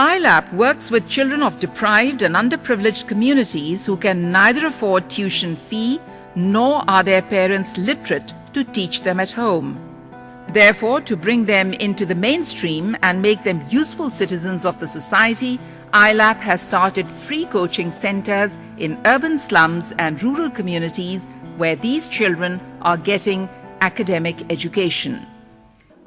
ILAP works with children of deprived and underprivileged communities who can neither afford tuition fee nor are their parents literate to teach them at home. Therefore, to bring them into the mainstream and make them useful citizens of the society, ILAP has started free coaching centers in urban slums and rural communities where these children are getting academic education.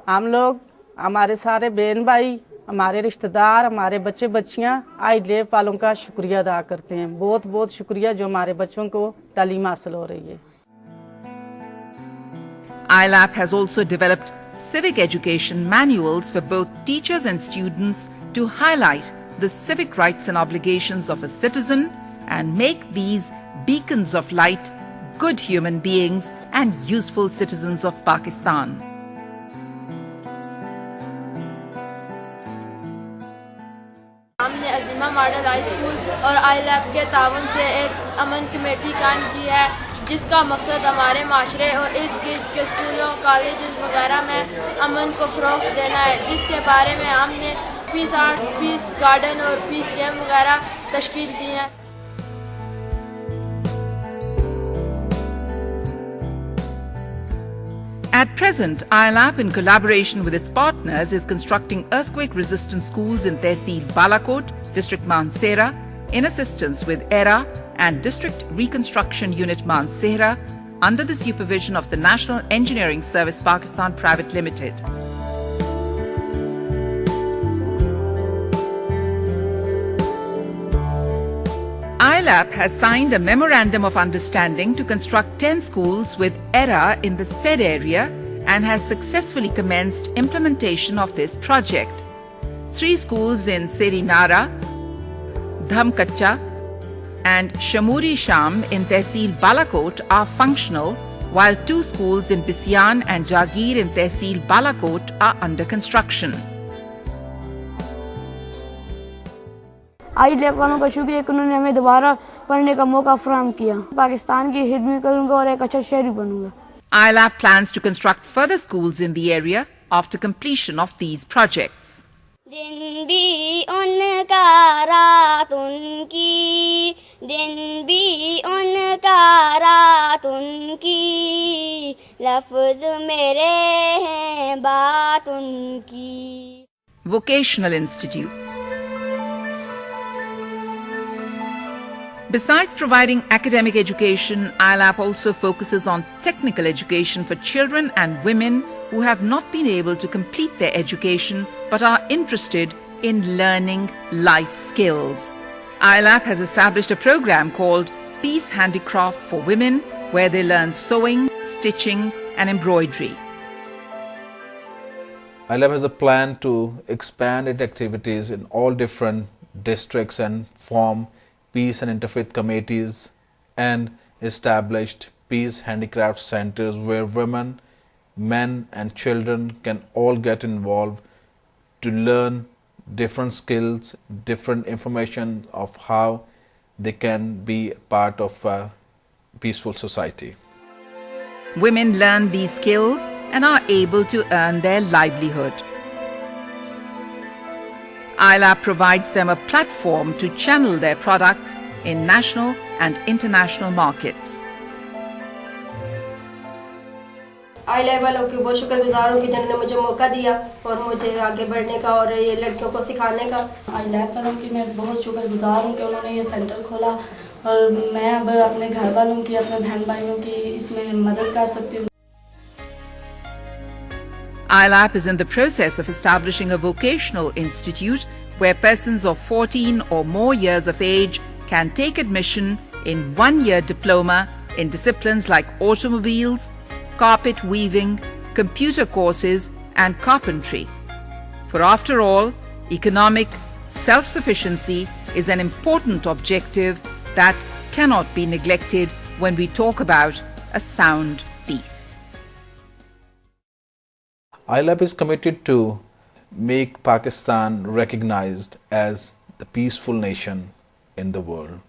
हम लोग हमारे सारे बहन भाई, हमारे रिश्तेदार, हमारे बच्चे बच्चियां ILAP वालों का शुक्रिया अदा करते हैं। बहुत बहुत शुक्रिया जो हमारे बच्चों को तालीम हासिल हो रही है। ILAP has also developed civic education manuals for both teachers and students to highlight the civic rights and obligations of a citizen and make these beacons of light, good human beings and useful citizens of Pakistan. हमने Azima model high school और ILAP के ताउन से एक अमन committee कायम की है, जिसका मकसद हमारे माशरे और इर्द गिर्द के स्कूलों, कॉलेज वगैरह में अमन को फ़रोग़ देना है, जिसके बारे में हमने पीस आर्ट्स, पीस गार्डन और पीस गेम वगैरह तश्कील दी हैं। At present, ILAP, in collaboration with its partners, is constructing earthquake-resistant schools in Tehsil Balakot, District Mansehra, in assistance with ERA and District Reconstruction Unit Mansehra, under the supervision of the National Engineering Service Pakistan Private Limited. ILAP has signed a Memorandum of Understanding to construct 10 schools with ERA in the said area and has successfully commenced implementation of this project. 3 schools in Serinara, Dhamkacha and Shamuri Sham in Tehsil Balakot are functional, while 2 schools in Bisyan and Jagir in Tehsil Balakot are under construction. ILAP वालों का शुक्रिया कि उन्होंने हमें दोबारा पढ़ने का मौका फराहम किया। पाकिस्तान की खिदमत करूंगा और एक अच्छा शहरी बनूंगा। ILAP plans to construct further schools in the area after completion of these projects. दिन भी उनका रात उनकी, दिन भी उनका रात उनकी, लफ्ज मेरे हैं बात उनकी। Vocational institutes. Besides providing academic education, ILAP also focuses on technical education for children and women who have not been able to complete their education but are interested in learning life skills. ILAP has established a program called Peace Handicraft for Women, where they learn sewing, stitching and embroidery. ILAP has a plan to expand its activities in all different districts and form peace and interfaith committees and established peace handicraft centers where women, men and children can all get involved to learn different skills, different information of how they can be part of a peaceful society. Women learn these skills and are able to earn their livelihood. ILAP provides them a platform to channel their products in national and international markets. ILAP वालों की बहुत शुक्रगुजार हूँ कि जिन्होंने मुझे मौका दिया और मुझे आगे बढ़ने का और ये लड़कियों को सिखाने का। ILAP वालों की मैं बहुत शुक्रगुजार हूँ कि उन्होंने ये सेंटर खोला और मैं अब अपने घर वालों की, अपने बहन भाइयों की इसमें मदद कर सकती हूँ। ILAP is in the process of establishing a vocational institute where persons of 14 or more years of age can take admission in 1-year diploma in disciplines like automobiles, carpet weaving, computer courses and carpentry. For after all, economic self-sufficiency is an important objective that cannot be neglected when we talk about a sound peace. ILAP is committed to make Pakistan recognized as the peaceful nation in the world.